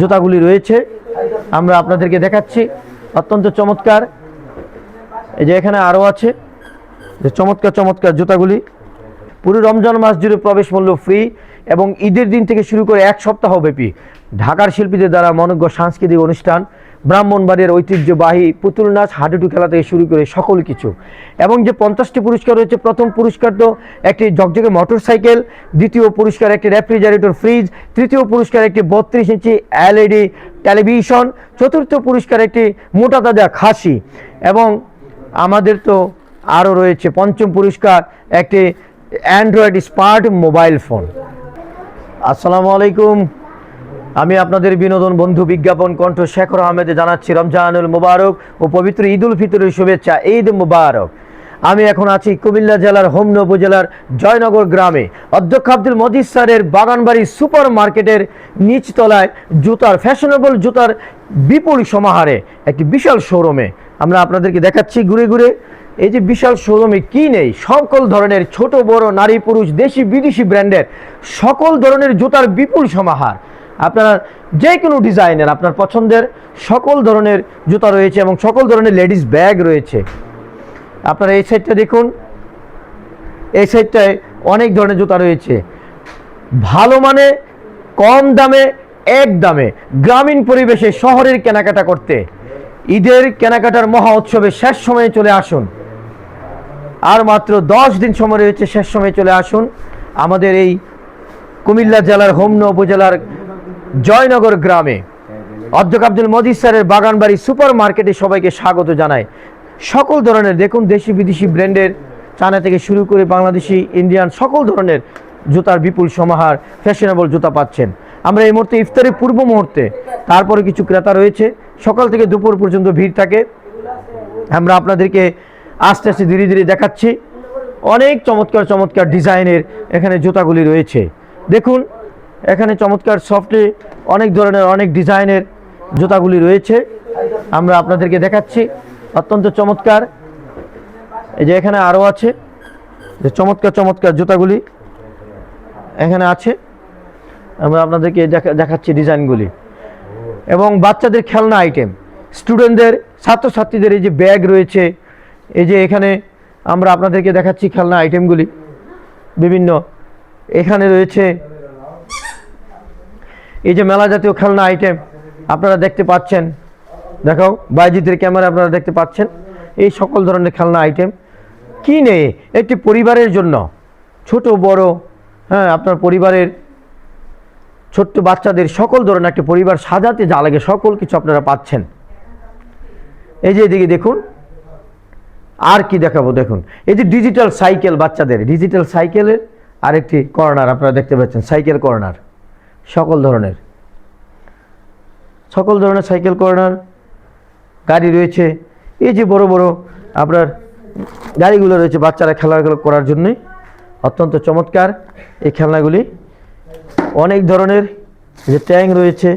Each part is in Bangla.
জুতাগুলি রয়েছে আমরা আপনাদেরকে দেখাচ্ছি, অত্যন্ত চমৎকার। এই যে এখানে আরও আছে যে চমৎকার চমৎকার জুতাগুলি। পুরো রমজান মাস জুড়ে প্রবেশ মূল্য ফ্রি এবং ঈদের দিন থেকে শুরু করে এক সপ্তাহ ব্যাপী ঢাকার শিল্পীদের দ্বারা মনোজ্ঞ সাংস্কৃতিক অনুষ্ঠান, ব্রাহ্মণবাড়িয়ার ঐতিহ্যবাহী পুতুল নাচ, হাডুডু খেলা থেকে শুরু করে সকল কিছু। এবং যে 50টি পুরস্কার রয়েছে, প্রথম পুরস্কার তো একটি ঝকঝকে মোটরসাইকেল, দ্বিতীয় পুরস্কার একটি রেফ্রিজারেটর ফ্রিজ, তৃতীয় পুরস্কার একটি 32 ইঞ্চি LED টেলিভিশন, চতুর্থ পুরস্কার একটি মোটা তাজা খাসি এবং আমাদের তো আরও রয়েছে পঞ্চম পুরস্কার একটি অ্যান্ড্রয়েড স্মার্ট মোবাইল ফোন। আসসালামু আলাইকুম, আমি আপনাদের বিনোদন বন্ধু বিজ্ঞাপন কণ্ঠ শেখর আহমেদে জানাচ্ছি রমজানুল মুবারক ও পবিত্র ঈদ উল ফিতরের শুভেচ্ছা। ঈদ মুবারক। আমি এখন আছি কুমিল্লা জেলার হোমনা উপজেলার জয়নগর গ্রামে অধ্যক্ষ আব্দুল মজিদ স্যারের বাগানবাড়ি সুপার মার্কেটের নিচতলায় জুতার, ফ্যাশনেবল জুতার বিপুল সমাহারে একটি বিশাল শোরুমে আমরা আপনাদেরকে দেখাচ্ছি ঘুরে ঘুরে। এই যে বিশাল শোরুমে কি নেই, সকল ধরনের ছোট বড় নারী পুরুষ দেশি বিদেশি ব্র্যান্ডের সকল ধরনের জুতার বিপুল সমাহার। আপনারা যে কোনো ডিজাইনের আপনার পছন্দের সকল ধরনের জুতা রয়েছে এবং সকল ধরনের লেডিস ব্যাগ রয়েছে। আপনারা এই সাইডটা দেখুন, এই সাইডটায় অনেক ধরনের জুতা রয়েছে ভালো মানে, কম দামে, এক দামে, গ্রামীণ পরিবেশে শহরের কেনাকাটা করতে ঈদের কেনাকাটার মহা উৎসবে শেষ সময়ে চলে আসুন। আর মাত্র 10 দিন সময় রয়েছে, শেষ সময়ে চলে আসুন আমাদের এই কুমিল্লা জেলার হোমনা উপজেলার জয়নগর গ্রামে অধ্যক্ষ আব্দুল মজিদ স্যারের বাগানবাড়ি সুপার মার্কেটে সবাইকে স্বাগত জানাই। সকল ধরনের দেখুন দেশি বিদেশি ব্র্যান্ডের চায়না থেকে শুরু করে বাংলাদেশি, ইন্ডিয়ান সকল ধরনের জুতার বিপুল সমাহার, ফ্যাশনেবল জুতা পাচ্ছেন। আমরা এই মুহূর্তে ইফতারের পূর্ব মুহূর্তে, তারপরে কিছু ক্রেতা রয়েছে, সকাল থেকে দুপুর পর্যন্ত ভিড় থাকে। আমরা আপনাদেরকে আস্তে আস্তে ধীরে ধীরে দেখাচ্ছি। অনেক চমৎকার চমৎকার ডিজাইনের এখানে জুতাগুলি রয়েছে। দেখুন এখানে চমৎকার সফটে অনেক ধরনের অনেক ডিজাইনের জুতাগুলি রয়েছে, আমরা আপনাদেরকে দেখাচ্ছি অত্যন্ত চমৎকার। এই যে এখানে আরও আছে যে চমৎকার চমৎকার জুতাগুলি এখানে আছে, আমরা আপনাদেরকে দেখাচ্ছি ডিজাইনগুলি। এবং বাচ্চাদের খেলনা আইটেম, স্টুডেন্টদের, ছাত্রছাত্রীদের এই যে ব্যাগ রয়েছে, এই যে এখানে আমরা আপনাদেরকে দেখাচ্ছি খেলনা আইটেমগুলি বিভিন্ন। এখানে রয়েছে এই যে মেলা জাতীয় খেলনা আইটেম আপনারা দেখতে পাচ্ছেন, দেখাও বাইজিতের ক্যামেরা, আপনারা দেখতে পাচ্ছেন এই সকল ধরনের খেলনা আইটেম কিনে একটি পরিবারের জন্য, ছোট বড়, হ্যাঁ আপনার পরিবারের ছোট্ট বাচ্চাদের সকল ধরনের একটা পরিবার সাজাতে যা লাগে সকল কিছু আপনারা পাচ্ছেন। এই যে এদিকে দেখুন আর কি দেখাবো, দেখুন এই যে ডিজিটাল সাইকেল, বাচ্চাদের ডিজিটাল সাইকেলের আরেকটি কর্নার আপনারা দেখতে পাচ্ছেন, সাইকেল কর্নার, সকল ধরনের সাইকেল কর্নার গাড়ি রয়েছে। এই যে বড় বড় আপনার গাড়িগুলো রয়েছে বাচ্চারা খেলাগুলো করার জন্যই, অত্যন্ত চমৎকার এই খেলনাগুলি। অনেক ধরনের যে ট্যাঙ্ক রয়েছে,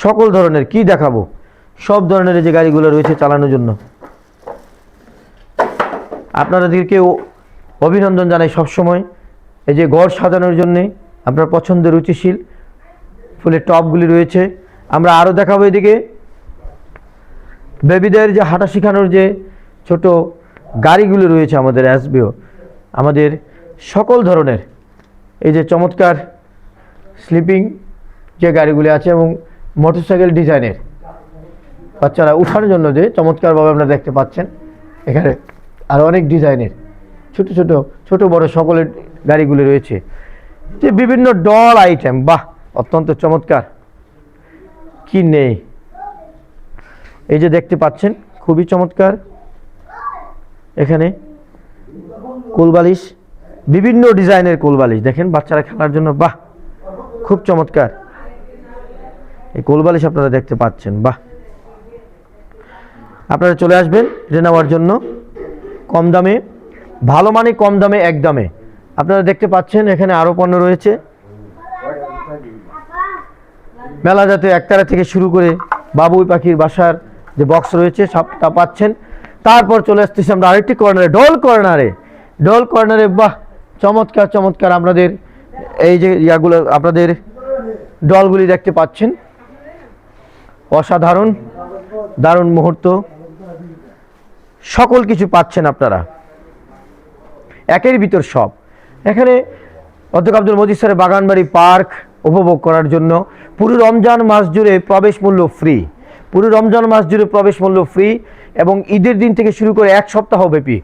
সকল ধরনের কি দেখাবো, সব ধরনের যে গাড়িগুলো রয়েছে চালানোর জন্য। আপনাদেরকে অভিনন্দন জানাই সবসময়। এই যে ঘর সাজানোর জন্যে আপনার পছন্দের রুচিশীল ফুলের টপগুলি রয়েছে। আমরা আরও দেখাবো এদিকে বেবিদের যে হাঁটা শেখানোর যে ছোট গাড়িগুলি রয়েছে আমাদের এসবিও, আমাদের সকল ধরনের এই যে চমৎকার স্লিপিং যে গাড়িগুলি আছে এবং মোটরসাইকেল ডিজাইনের বাচ্চারা উঠানোর জন্য যে চমৎকারভাবে আপনারা দেখতে পাচ্ছেন। এখানে আর অনেক ডিজাইনের ছোট বড় সকলের গাড়িগুলি রয়েছে। যে বিভিন্ন ডল আইটেম, বাহ অত্যন্ত চমৎকার, কি নেই। এই যে দেখতে পাচ্ছেন খুবই চমৎকার, এখানে কোলবালিশ, বিভিন্ন ডিজাইনের কোলবালিশ দেখেন বাচ্চারা খেলার জন্য, বাহ খুব চমৎকার এই কোলবালিশ আপনারা দেখতে পাচ্ছেন। বাহ, আপনারা চলে আসবেন এটা নেওয়ার জন্য কম দামে, ভালো মানে কম দামে, এক দামে। আপনারা দেখতে পাচ্ছেন এখানে আরও পণ্য রয়েছে, মেলা জাতীয় একতারা থেকে শুরু করে বাবুই পাখির বাসার যে বক্স রয়েছে সবটা পাচ্ছেন। তারপর চলে আসতেছি আমরা আরেকটি কর্নারে, ডল কর্নারে, বাহ চমৎকার চমৎকার আপনাদের এই যে ইয়াগুলো, আপনাদের ডলগুলি দেখতে পাচ্ছেন। অসাধারণ, দারুণ মুহূর্ত, সকল কিছু পাচ্ছেন আপনারা একের ভিতর সব। এখানে অধ্যক্ষ আব্দুল মজিদ স্যারের বাগানবাড়ি পার্ক উপভোগ করার জন্য পুরো রমজান মাস জুড়ে প্রবেশ মূল্য ফ্রি, পুরো রমজান মাস জুড়ে প্রবেশ মূল্য ফ্রি এবং ঈদের দিন থেকে শুরু করে এক সপ্তাহ ব্যাপী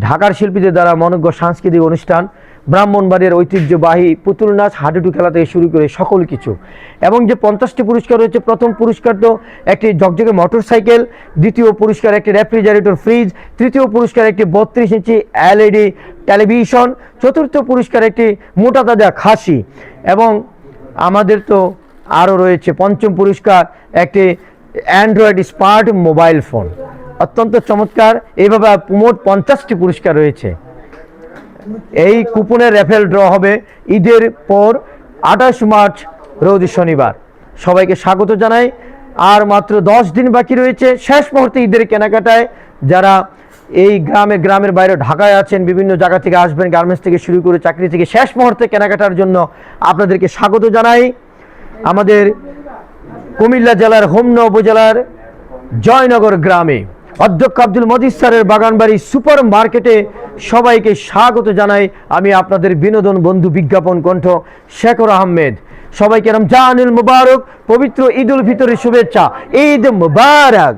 ঢাকার শিল্পীদের দ্বারা মনোজ্ঞ সাংস্কৃতিক অনুষ্ঠান, ব্রাহ্মণবাড়িয়ার ঐতিহ্যবাহী পুতুল নাচ, হাডুডু খেলা থেকে শুরু করে সকল কিছু। এবং যে 50টি পুরস্কার রয়েছে, প্রথম পুরস্কার তো একটি ঝকঝকে মোটরসাইকেল, দ্বিতীয় পুরস্কার একটি রেফ্রিজারেটর ফ্রিজ, তৃতীয় পুরস্কার একটি 32 ইঞ্চি LED টেলিভিশন, চতুর্থ পুরস্কার একটি মোটা তাজা খাসি এবং আমাদের তো আরও রয়েছে পঞ্চম পুরস্কার একটি অ্যান্ড্রয়েড স্মার্ট মোবাইল ফোন। অত্যন্ত চমৎকার। এইভাবে মোট 50টি পুরস্কার রয়েছে। এই কুপনের র্যাফেল ড্র হবে ঈদের পর 28 মার্চ রোজ শনিবার। সবাইকে স্বাগত জানাই। আর মাত্র 10 দিন বাকি রয়েছে শেষ মুহূর্তে ঈদের কেনাকাটায়। যারা এই গ্রামের বাইরে ঢাকায় আছেন, বিভিন্ন জায়গা থেকে আসবেন, গার্মেন্টস থেকে শুরু করে চাকরি থেকে, শেষ মুহূর্তে কেনাকাটার জন্য আপনাদেরকে স্বাগত জানাই। আমাদের কুমিল্লা জেলার হোমনা উপজেলার জয়নগর গ্রামে অধ্যক্ষ আব্দুল মজিদ স্যারের বাগানবাড়ি সুপার মার্কেটে সবাইকে স্বাগত জানাই। আমি আপনাদের বিনোদন বন্ধু বিজ্ঞাপন কণ্ঠ শেখর আহমেদ। সবাইকে রমজানুল মুবারক, পবিত্র ঈদুল ফিতরের শুভেচ্ছা। ঈদ মুবারক।